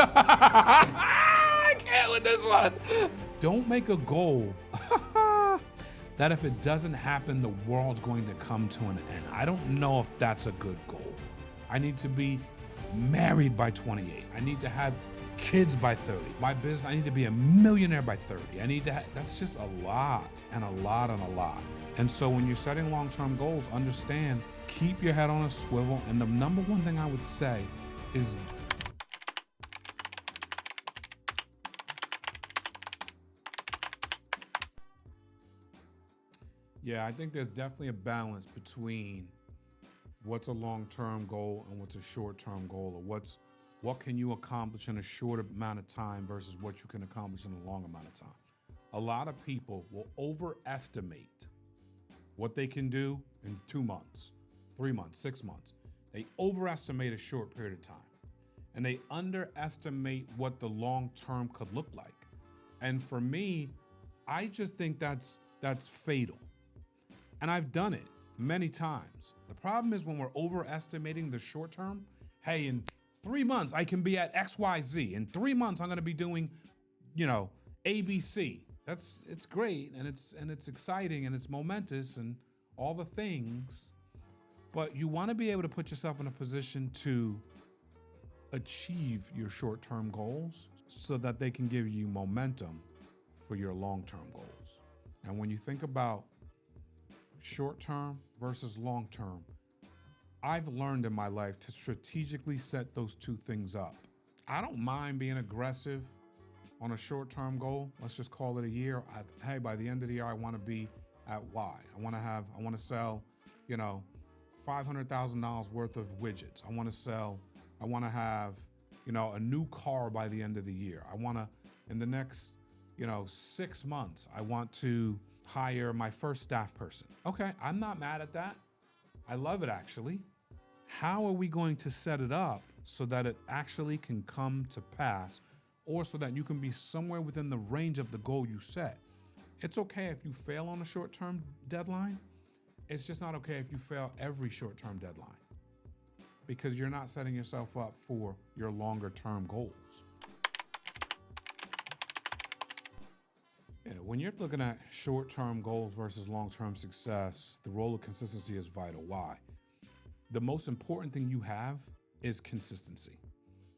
I can't with this one. Don't make a goal that if it doesn't happen, the world's going to come to an end. I don't know if that's a good goal. I need to be married by 28. I need to have kids by 30. My business, I need to be a millionaire by 30. I need to that's just a lot and a lot and a lot. And so when you're setting long-term goals, understand, keep your head on a swivel. And the number one thing I would say is yeah, I think there's definitely a balance between what's a long-term goal and what's a short-term goal, or what can you accomplish in a short amount of time versus what you can accomplish in a long amount of time. A lot of people will overestimate what they can do in 2 months, 3 months, 6 months. They overestimate a short period of time, and they underestimate what the long-term could look like. And for me, I just think that's fatal. And I've done it many times. The problem is when we're overestimating the short term, hey, in 3 months I can be at XYZ. In 3 months I'm gonna be doing, ABC. It's great and it's exciting and it's momentous and all the things, but you wanna be able to put yourself in a position to achieve your short-term goals so that they can give you momentum for your long-term goals. And when you think about short-term versus long-term, I've learned in my life to strategically set those two things up. I don't mind being aggressive on a short-term goal. Let's just call it a year. Hey, by the end of the year, I want to be at Y. I want to sell, $500,000 worth of widgets. I want to have, a new car by the end of the year. I want to, in the next, 6 months, I want to hire my first staff person. Okay, I'm not mad at that. I love it actually. How are we going to set it up so that it actually can come to pass, or so that you can be somewhere within the range of the goal you set? It's okay if you fail on a short-term deadline. It's just not okay if you fail every short-term deadline, because you're not setting yourself up for your longer-term goals. Yeah, when you're looking at short-term goals versus long-term success, the role of consistency is vital. Why? The most important thing you have is consistency.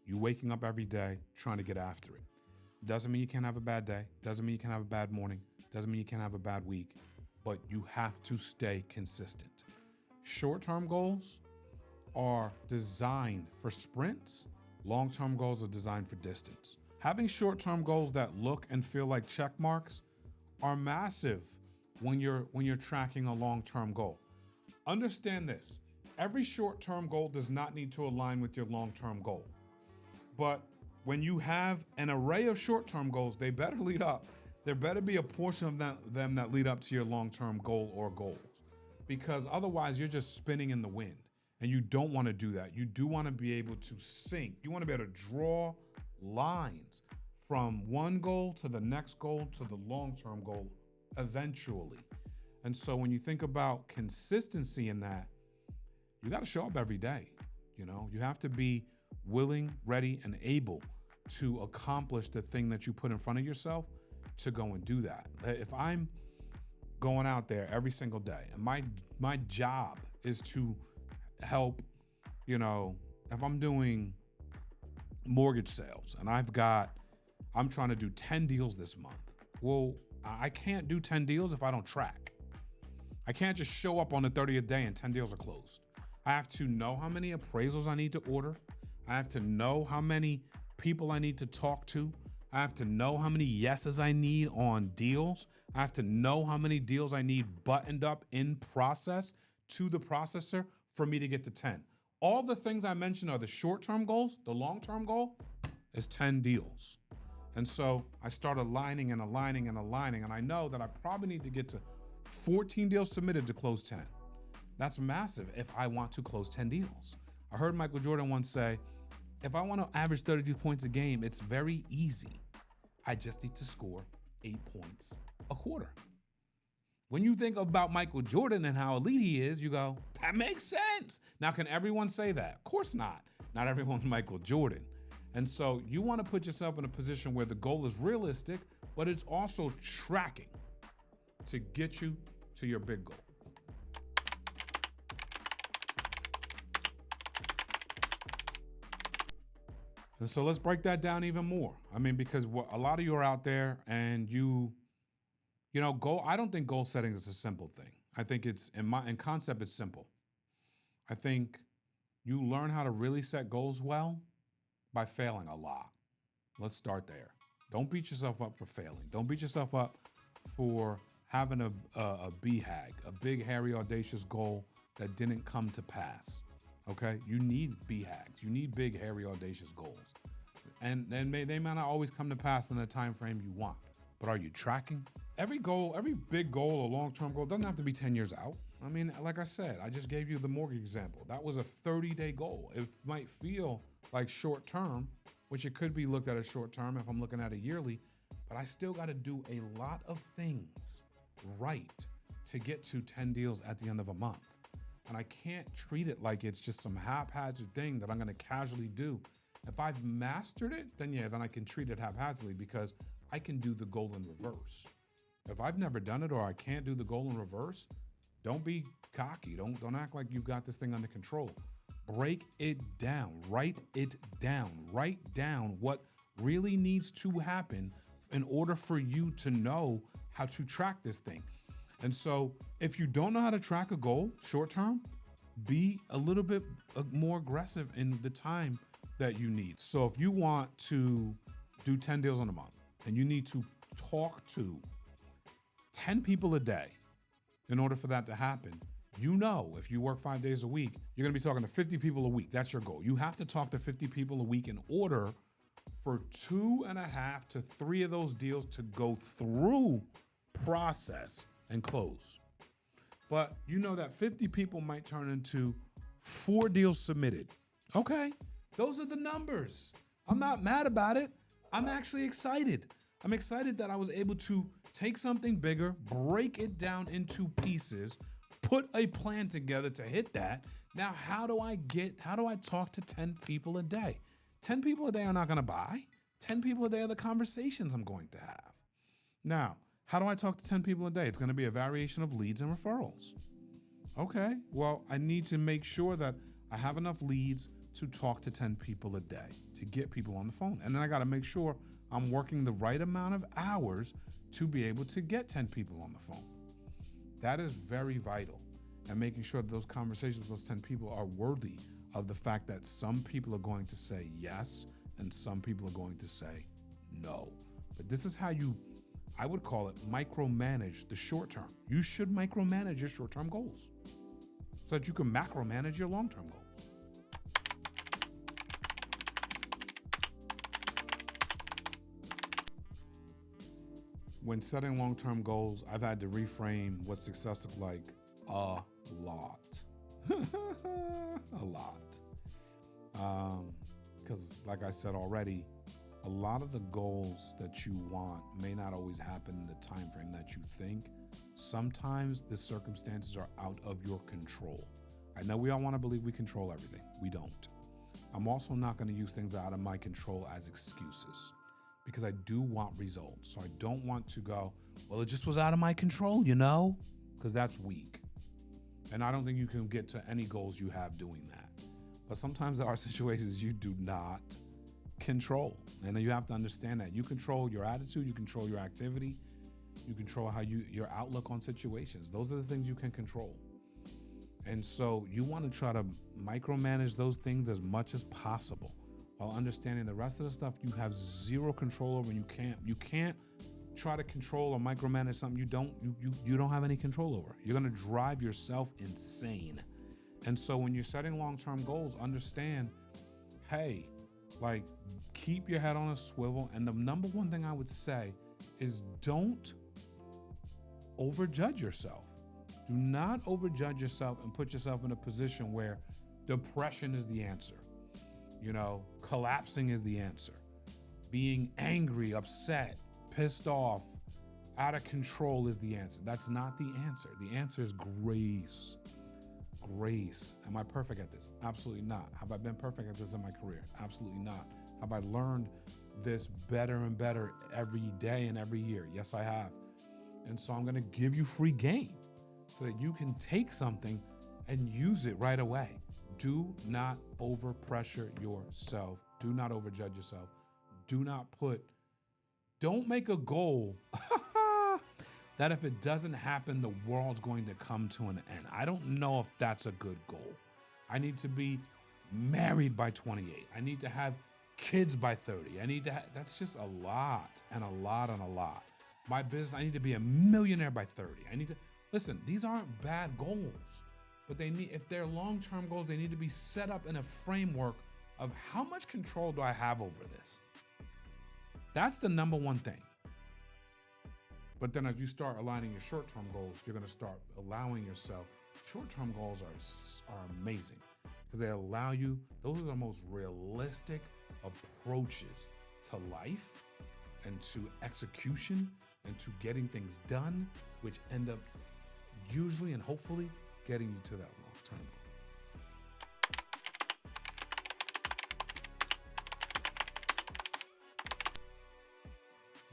You waking up every day trying to get after it. Doesn't mean you can't have a bad day. Doesn't mean you can't have a bad morning. Doesn't mean you can't have a bad week, but you have to stay consistent. Short-term goals are designed for sprints. Long-term goals are designed for distance. Having short-term goals that look and feel like check marks are massive when you're tracking a long-term goal. Understand this, every short-term goal does not need to align with your long-term goal. But when you have an array of short-term goals, they better lead up. There better be a portion of them that lead up to your long-term goal or goals, because otherwise you're just spinning in the wind, and you don't want to do that. You do want to be able to sync. You want to be able to draw lines from one goal to the next goal to the long-term goal eventually. And so when you think about consistency in that, you got to show up every day. You have to be willing, ready, and able to accomplish the thing that you put in front of yourself to go and do that. If I'm going out there every single day and my job is to help, if I'm doing mortgage sales and I'm trying to do 10 deals this month. Well, I can't do 10 deals if I don't track. I can't just show up on the 30th day and 10 deals are closed. I have to know how many appraisals I need to order. I have to know how many people I need to talk to. I have to know how many yeses I need on deals. I have to know how many deals I need buttoned up in process to the processor for me to get to 10. All the things I mentioned are the short-term goals. The long-term goal is 10 deals. And so I start aligning, and I know that I probably need to get to 14 deals submitted to close 10. That's massive if I want to close 10 deals. I heard Michael Jordan once say, if I want to average 32 points a game, it's very easy. I just need to score 8 points a quarter. When you think about Michael Jordan and how elite he is, you go, that makes sense. Now, can everyone say that? Of course not. Not everyone's Michael Jordan. And so you want to put yourself in a position where the goal is realistic, but it's also tracking to get you to your big goal. And so let's break that down even more. I mean, because a lot of you are out there and I don't think goal setting is a simple thing. I think it's, in concept, it's simple. I think you learn how to really set goals well by failing a lot. Let's start there. Don't beat yourself up for failing. Don't beat yourself up for having a BHAG, a big, hairy, audacious goal that didn't come to pass. Okay? You need BHAGs. You need big, hairy, audacious goals. And they may not always come to pass in the time frame you want. But are you tracking? Every goal, every big goal or long-term goal doesn't have to be 10 years out. I mean, like I said, I just gave you the mortgage example. That was a 30-day goal. It might feel like short-term, which it could be looked at as short-term if I'm looking at it yearly, but I still got to do a lot of things right to get to 10 deals at the end of a month. And I can't treat it like it's just some haphazard thing that I'm going to casually do. If I've mastered it, then I can treat it haphazardly because I can do the goal in reverse. If I've never done it or I can't do the goal in reverse, don't be cocky. Don't act like you got this thing under control. Break it down. Write it down. Write down what really needs to happen in order for you to know how to track this thing. And so if you don't know how to track a goal short term, be a little bit more aggressive in the time that you need. So if you want to do 10 deals in a month and you need to talk to 10 people a day in order for that to happen, if you work 5 days a week, you're gonna be talking to 50 people a week. That's your goal. You have to talk to 50 people a week in order for 2.5 to 3 of those deals to go through process and close. But you know that 50 people might turn into 4 deals submitted. Okay, those are the numbers. I'm not mad about it. I'm actually excited. I'm excited that I was able to take something bigger, break it down into pieces, put a plan together to hit that. Now, how do I talk to 10 people a day? 10 people a day are not gonna buy. 10 people a day are the conversations I'm going to have. Now, how do I talk to 10 people a day? It's gonna be a variation of leads and referrals. Okay, well, I need to make sure that I have enough leads to talk to 10 people a day, to get people on the phone. And then I gotta make sure I'm working the right amount of hours to be able to get 10 people on the phone. That is very vital. And making sure that those conversations with those 10 people are worthy of the fact that some people are going to say yes and some people are going to say no. But this is how I would call it micromanage the short term. You should micromanage your short-term goals so that you can macromanage your long-term goals. When setting long-term goals, I've had to reframe what success looks like a lot. A lot. Because like I said already, a lot of the goals that you want may not always happen in the time frame that you think. Sometimes the circumstances are out of your control. I know we all want to believe we control everything. We don't. I'm also not going to use things out of my control as excuses, because I do want results. So I don't want to go, well, it just was out of my control, because that's weak. And I don't think you can get to any goals you have doing that. But sometimes there are situations you do not control. And you have to understand that. You control your attitude, you control your activity, you control your outlook on situations. Those are the things you can control. And so you want to try to micromanage those things as much as possible, while understanding the rest of the stuff you have zero control over. You can't try to control or micromanage something you don't have any control over. You're going to drive yourself insane. And so when you're setting long-term goals, understand, hey, keep your head on a swivel. And the number one thing I would say is don't overjudge yourself. Do not overjudge yourself and put yourself in a position where depression is the answer. Collapsing is the answer. Being angry, upset, pissed off, out of control is the answer. That's not the answer. The answer is grace. Grace. Am I perfect at this? Absolutely not. Have I been perfect at this in my career? Absolutely not. Have I learned this better and better every day and every year? Yes, I have. And so I'm going to give you free game so that you can take something and use it right away. Do not overpressure yourself. Do not overjudge yourself. Don't make a goal that if it doesn't happen, the world's going to come to an end. I don't know if that's a good goal. I need to be married by 28. I need to have kids by 30. That's just a lot and a lot and a lot. My business, I need to be a millionaire by 30. Listen, these aren't bad goals, but if they're long-term goals, they need to be set up in a framework of how much control do I have over this? That's the number one thing. But then as you start aligning your short-term goals, you're going to start allowing yourself. Short-term goals are amazing because they allow you, those are the most realistic approaches to life and to execution and to getting things done, which end up usually and hopefully getting you to that long-term goal.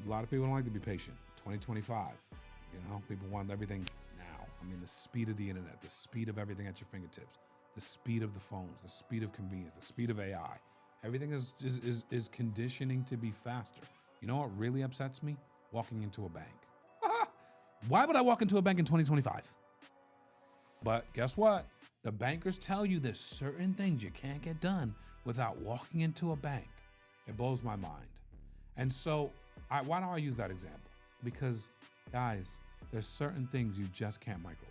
A lot of people don't like to be patient. 2025, people want everything now. I mean, the speed of the internet, the speed of everything at your fingertips, the speed of the phones, the speed of convenience, the speed of AI. Everything is conditioning to be faster. You know what really upsets me? Walking into a bank. Why would I walk into a bank in 2025? But guess what? The bankers tell you there's certain things you can't get done without walking into a bank. It blows my mind. And so, why do I use that example? Because, guys, there's certain things you just can't microwave,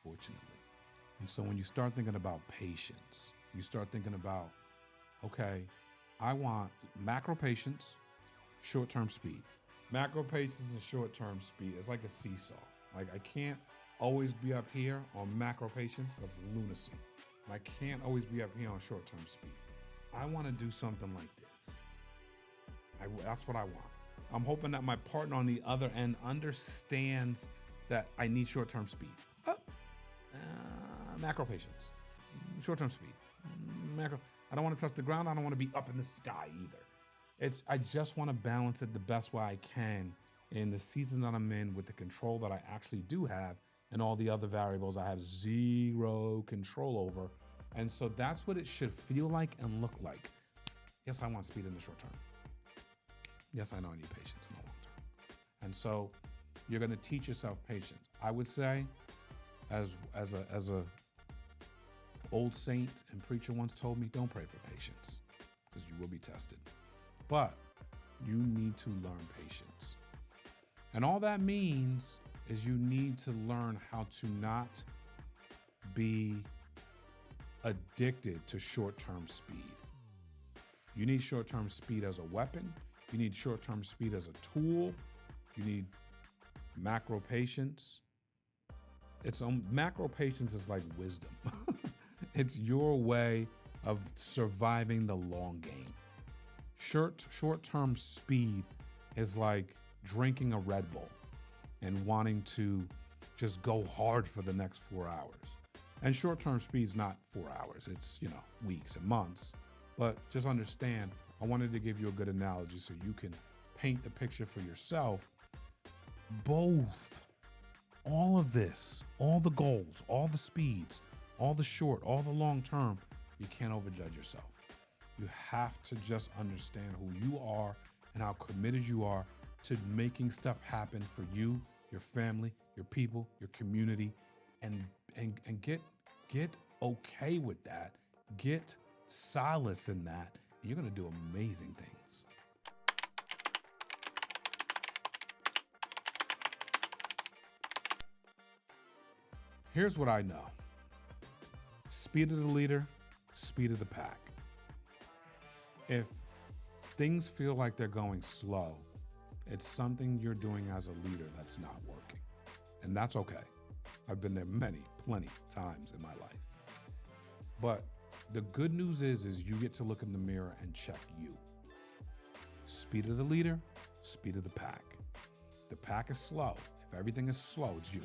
unfortunately. And so when you start thinking about patience, you start thinking about, okay, I want macro patience, short-term speed. Macro patience and short-term speed is like a seesaw. Like I can't always be up here on macro patience. That's lunacy. And I can't always be up here on short-term speed. I want to do something like this. That's what I want. I'm hoping that my partner on the other end understands that I need short-term speed. Macro patience, short-term speed, macro. I don't want to touch the ground. I don't want to be up in the sky either. I just want to balance it the best way I can in the season that I'm in with the control that I actually do have and all the other variables I have zero control over. And so that's what it should feel like and look like. Yes, I want speed in the short term. Yes, I know I need patience in the long term. And so you're going to teach yourself patience. I would say, as a old saint and preacher once told me, don't pray for patience because you will be tested. But you need to learn patience. And all that means is you need to learn how to not be addicted to short-term speed. You need short-term speed as a weapon. You need short-term speed as a tool. You need macro patience. Macro patience is like wisdom. It's your way of surviving the long game. Short-term speed is like drinking a Red Bull and wanting to just go hard for the next 4 hours. And short-term speed is not 4 hours. It's, weeks and months. But just understand, I wanted to give you a good analogy so you can paint the picture for yourself. Both, all of this, all the goals, all the speeds, all the short, all the long term, you can't overjudge yourself. You have to just understand who you are and how committed you are to making stuff happen for you, your family, your people, your community, and get okay with that. Get solace in that. And you're going to do amazing things. Here's what I know. Speed of the leader, speed of the pack. If things feel like they're going slow, it's something you're doing as a leader that's not working. And that's okay. I've been there plenty times in my life. But the good news is you get to look in the mirror and check you. Speed of the leader, speed of the pack. The pack is slow. If everything is slow, it's you.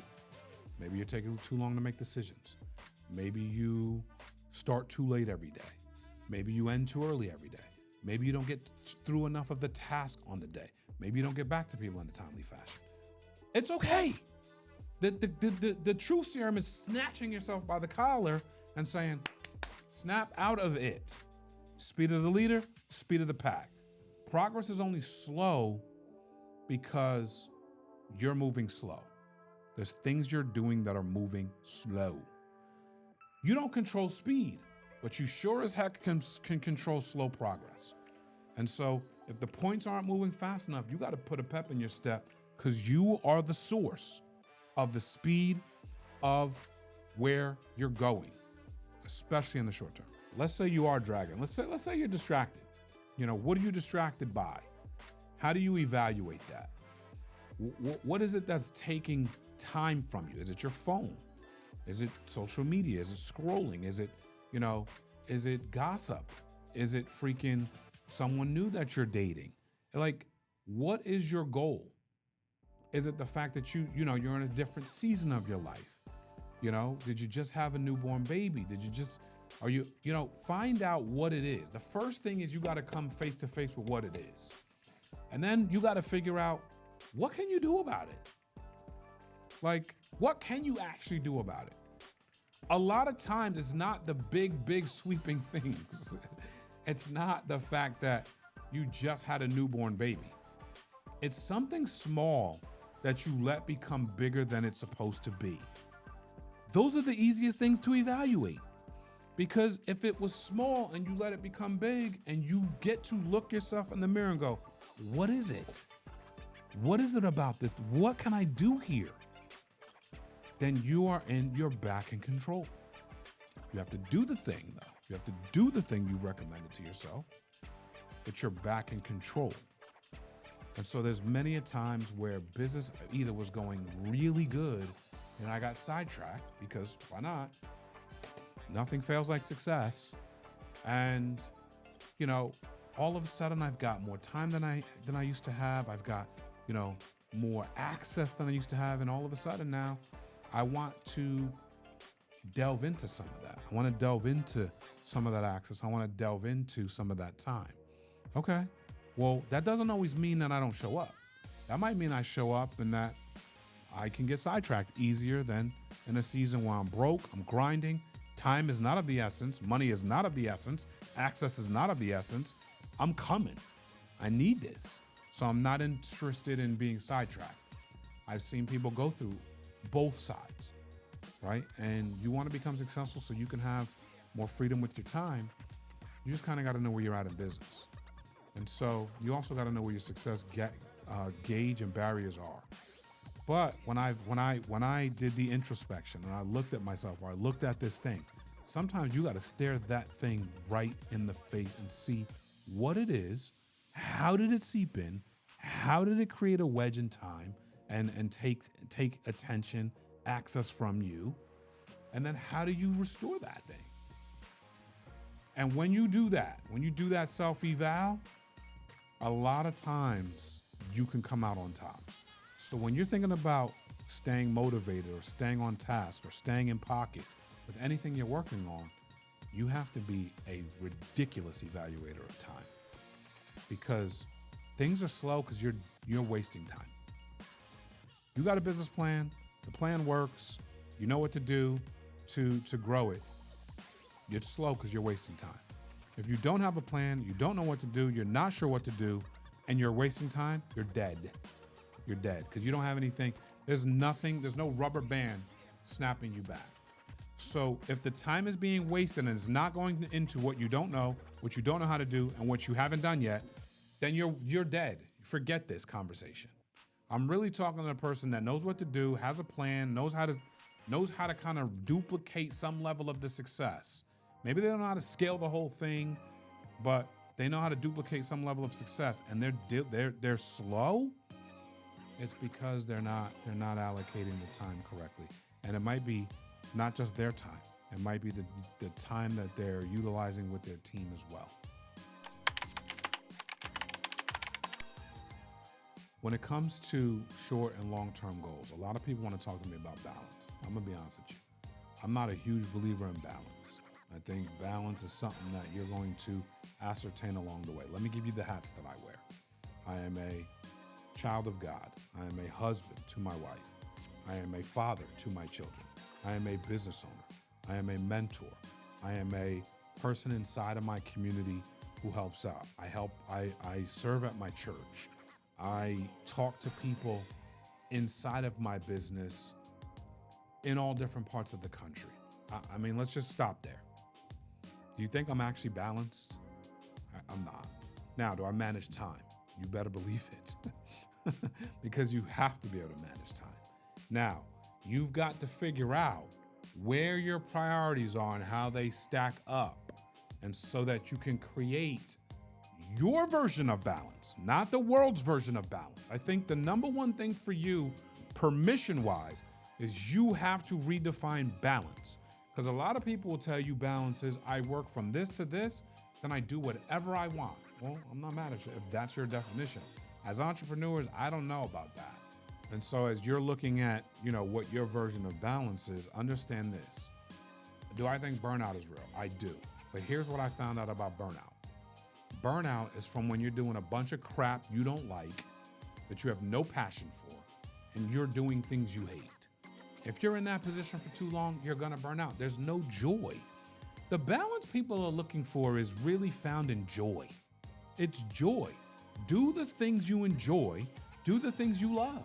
Maybe you're taking too long to make decisions. Maybe you start too late every day. Maybe you end too early every day. Maybe you don't get through enough of the task on the day. Maybe you don't get back to people in a timely fashion. It's okay. The truth serum is snatching yourself by the collar and saying, snap out of it. Speed of the leader, speed of the pack. Progress is only slow because you're moving slow. There's things you're doing that are moving slow. You don't control speed, but you sure as heck can control slow progress. And so if the points aren't moving fast enough, you got to put a pep in your step because you are the source of the speed of where you're going, especially in the short term. Let's say you are dragging. Let's say you're distracted. What are you distracted by? How do you evaluate that? What is it that's taking time from you? Is it your phone? Is it social media? Is it scrolling? Is it gossip? Is it freaking someone new that you're dating? Like, what is your goal? Is it the fact that you're in a different season of your life? Did you just have a newborn baby? Find out what it is. The first thing is you got to come face to face with what it is. And then you got to figure out, what can you do about it? Like, what can you actually do about it? A lot of times it's not the big sweeping things. It's not the fact that you just had a newborn baby. It's something small that you let become bigger than it's supposed to be. Those are the easiest things to evaluate. Because if it was small and you let it become big and you get to look yourself in the mirror and go, what is it? What is it about this? What can I do here? Then you're back in control. You have to do the thing though. You have to do the thing you've recommended to yourself, but you're back in control. And so there's many a times where business either was going really good and I got sidetracked because why not? Nothing fails like success. And, all of a sudden I've got more time than I used to have. I've got, more access than I used to have. And all of a sudden now I want to delve into some of that. I want to delve into some of that access. I want to delve into some of that time. Okay. Well, that doesn't always mean that I don't show up. That might mean I show up and that I can get sidetracked easier than in a season where I'm broke, I'm grinding. Time is not of the essence. Money is not of the essence. Access is not of the essence. I'm coming. I need this. So I'm not interested in being sidetracked. I've seen people go through both sides, right? And you want to become successful so you can have more freedom with your time. You just kind of got to know where you're at in business. And so you also got to know where your success gauge and barriers are. But when I did the introspection and I looked at myself or I looked at this thing, sometimes you got to stare that thing right in the face and see what it is, how did it seep in, how did it create a wedge in time and take attention, access from you, and then how do you restore that thing? And when you do that self-eval, a lot of times you can come out on top. So when you're thinking about staying motivated or staying on task or staying in pocket with anything you're working on, you have to be a ridiculous evaluator of time because things are slow because you're wasting time. You got a business plan, the plan works, you know what to do to grow it. It's slow because you're wasting time. If you don't have a plan, you don't know what to do, you're not sure what to do, and you're wasting time, you're dead. You're dead because you don't have anything. There's no rubber band snapping you back. So if the time is being wasted and it's not going into what you don't know how to do, and what you haven't done yet, then you're dead. Forget this conversation. I'm really talking to a person that knows what to do, has a plan, knows how to kind of duplicate some level of the success. Maybe they don't know how to scale the whole thing, but they know how to duplicate some level of success, and they're slow. It's because they're not allocating the time correctly, and it might be not just their time. It might be the time that they're utilizing with their team as well. When it comes to short and long-term goals, a lot of people want to talk to me about balance. I'm gonna be honest with you. I'm not a huge believer in balance. I think balance is something that you're going to ascertain along the way. Let me give you the hats that I wear. I am a child of God. I am a husband to my wife. I am a father to my children. I am a business owner. I am a mentor. I am a person inside of my community who helps out. I serve at my church. I talk to people inside of my business in all different parts of the country. I mean, let's just stop there. Do you think I'm actually balanced? I'm not. Now, do I manage time? You better believe it. Because you have to be able to manage time. Now, you've got to figure out where your priorities are and how they stack up, and so that you can create your version of balance, not the world's version of balance. I think the number one thing for you, permission-wise, is you have to redefine balance. Because a lot of people will tell you balance is, I work from this to this, then I do whatever I want. Well, I'm not mad at you if that's your definition. As entrepreneurs, I don't know about that. And so as you're looking at, what your version of balance is, understand this. Do I think burnout is real? I do. But here's what I found out about burnout. Burnout is from when you're doing a bunch of crap you don't like, that you have no passion for, and you're doing things you hate. If you're in that position for too long, you're gonna burn out. There's no joy. The balance people are looking for is really found in joy. It's joy. Do the things you enjoy, do the things you love.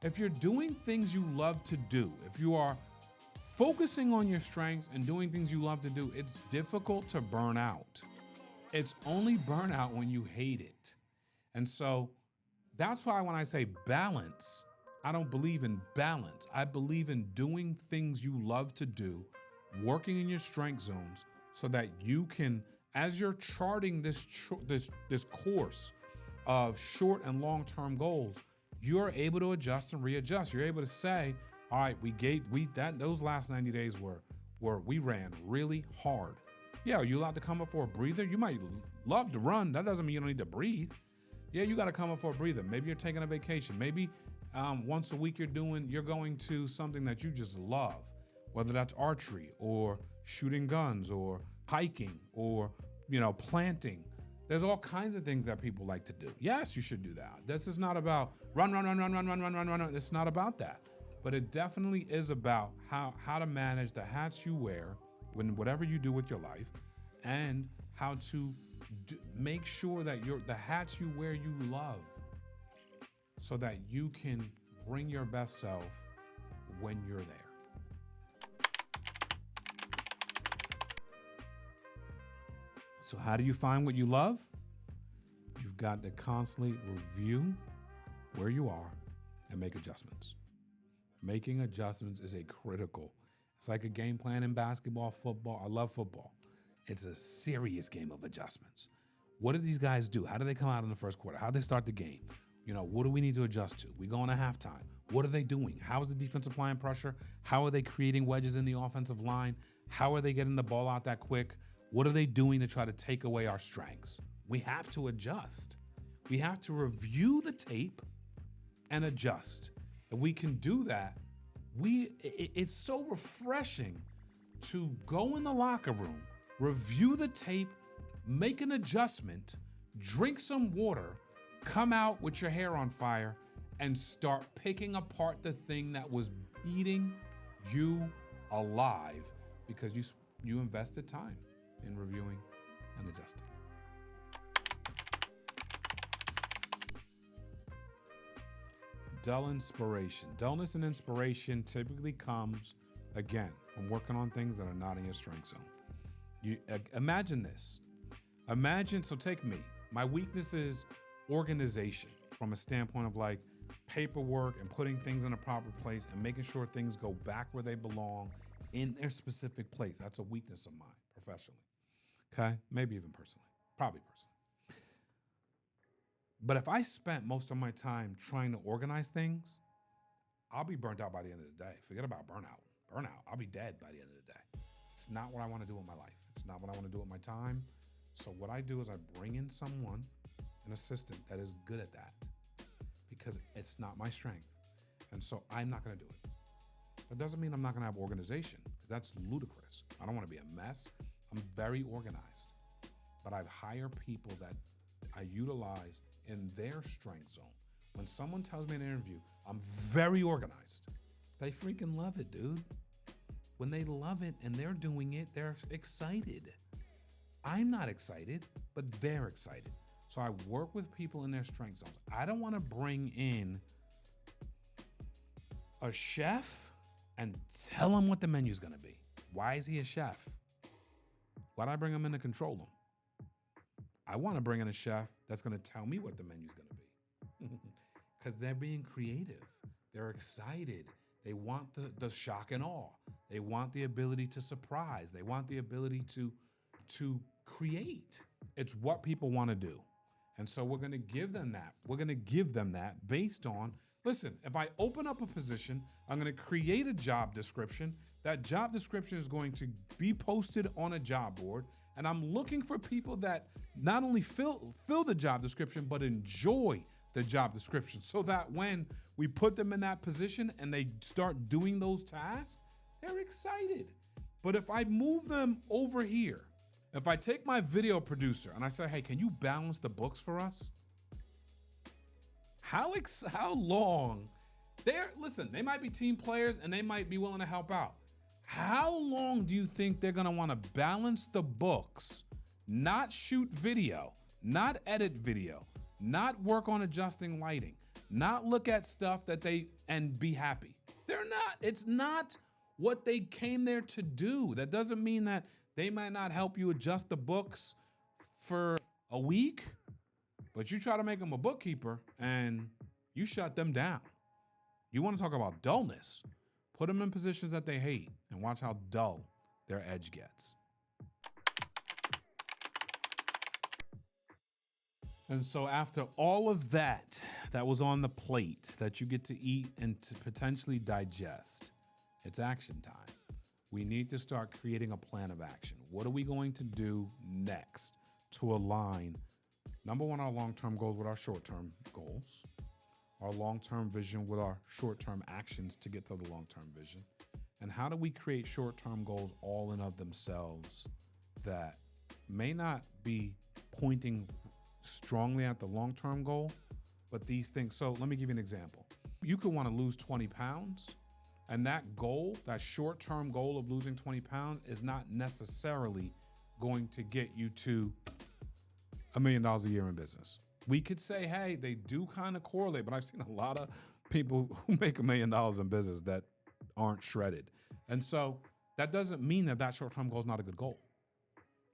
If you're doing things you love to do, if you are focusing on your strengths and doing things you love to do, it's difficult to burn out. It's only burnout when you hate it. And so that's why when I say balance, I don't believe in balance. I believe in doing things you love to do, working in your strength zones, so that you can, as you're charting this course of short and long-term goals, you're able to adjust and readjust. You're able to say, all right, those last 90 days we ran really hard. Yeah, are you allowed to come up for a breather? You might love to run. That doesn't mean you don't need to breathe. Yeah, you got to come up for a breather. Maybe you're taking a vacation. Maybe once a week you're going to something that you just love, whether that's archery or shooting guns or hiking or, planting. There's all kinds of things that people like to do. Yes, you should do that. This is not about run. It's not about that. But it definitely is about how to manage the hats you wear when whatever you do with your life, and how to make sure that the hats you wear you love, so that you can bring your best self when you're there. So how do you find what you love? You've got to constantly review where you are and make adjustments. Making adjustments is it's like a game plan in basketball, football. I love football. It's a serious game of adjustments. What do these guys do? How do they come out in the first quarter? How do they start the game? What do we need to adjust to? We go into halftime. What are they doing? How is the defense applying pressure? How are they creating wedges in the offensive line? How are they getting the ball out that quick? What are they doing to try to take away our strengths? We have to adjust. We have to review the tape and adjust. If we can do that, it's so refreshing to go in the locker room, review the tape, make an adjustment, drink some water, come out with your hair on fire, and start picking apart the thing that was eating you alive, because you invested time in reviewing and adjusting. Dullness and inspiration typically comes, again, from working on things that are not in your strength zone. Imagine this. So take me. My weakness is organization, from a standpoint of like paperwork and putting things in a proper place and making sure things go back where they belong in their specific place. That's a weakness of mine professionally. Okay? Maybe even personally. Probably personally. But if I spent most of my time trying to organize things, I'll be burnt out by the end of the day. Forget about burnout. I'll be dead by the end of the day. It's not what I want to do with my life. It's not what I want to do with my time. So what I do is I bring in someone, an assistant that is good at that, because it's not my strength. And so I'm not going to do it. That doesn't mean I'm not going to have organization, because that's ludicrous. I don't want to be a mess. I'm very organized, but I hire people that I utilize in their strength zone. When someone tells me in an interview, I'm very organized, they freaking love it, dude. When they love it and they're doing it, they're excited. I'm not excited, but they're excited. So I work with people in their strength zones. I don't want to bring in a chef and tell him what the menu's going to be. Why is he a chef? Why'd I bring him in to control him? I want to bring in a chef that's going to tell me what the menu's going to be. Because they're being creative. They're excited. They want the shock and awe. They want the ability to surprise. They want the ability to create. It's what people want to do. And so we're going to give them that. We're going to give them that based on, listen, if I open up a position, I'm going to create a job description. That job description is going to be posted on a job board. And I'm looking for people that not only fill the job description, but enjoy the job description, so that when we put them in that position and they start doing those tasks, they're excited. But if I move them over here, if I take my video producer and I say, hey, can you balance the books for us? How long? Listen, they might be team players and they might be willing to help out. How long do you think they're gonna wanna balance the books, not shoot video, not edit video, not work on adjusting lighting, not look at stuff and be happy? They're not. It's not what they came there to do. That doesn't mean that they might not help you adjust the books for a week, but you try to make them a bookkeeper and you shut them down. You want to talk about dullness? Put them in positions that they hate and watch how dull their edge gets. And so after all of that was on the plate that you get to eat and to potentially digest, it's action time. We need to start creating a plan of action. What are we going to do next to align, number one, our long-term goals with our short-term goals, our long-term vision with our short-term actions to get to the long-term vision? And how do we create short-term goals all in of themselves that may not be pointing strongly at the long-term goal, but these things. So let me give you an example. You could want to lose 20 pounds, and that goal, that short-term goal of losing 20 pounds is not necessarily going to get you to $1 million a year in business. We could say, hey, they do kind of correlate, but I've seen a lot of people who make $1 million in business that aren't shredded. And so that doesn't mean that short-term goal is not a good goal,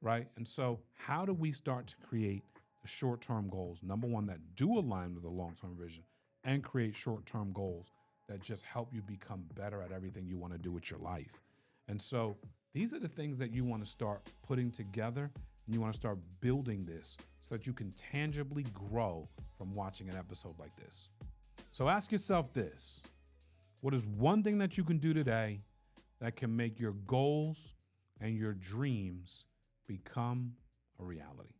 right? And so how do we start to create the short-term goals, number one, that do align with the long-term vision, and create short-term goals that just help you become better at everything you want to do with your life? And so these are the things that you want to start putting together, and you want to start building this so that you can tangibly grow from watching an episode like this. So ask yourself this: what is one thing that you can do today that can make your goals and your dreams become a reality?